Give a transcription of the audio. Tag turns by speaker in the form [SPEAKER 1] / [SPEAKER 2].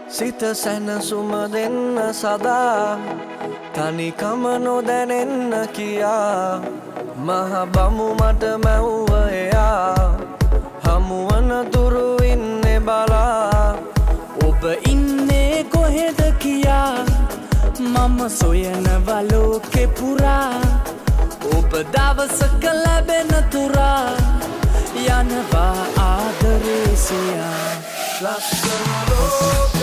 [SPEAKER 1] සිත සැනසුම දෙන්න සදා තනිකම නොදැනෙන්න කියා මහ බමු මට මැව්ව එයා හමුවන තුරු ඉන්නේ බලා
[SPEAKER 2] ඔබ ඉන්නේ කොහෙද කියා මම සොයනවා ලෝකෙ පුරා ඔබ දවසක ලැබෙන තුරා යනවා ආදරේ සියා
[SPEAKER 1] ලස්සන ලෝක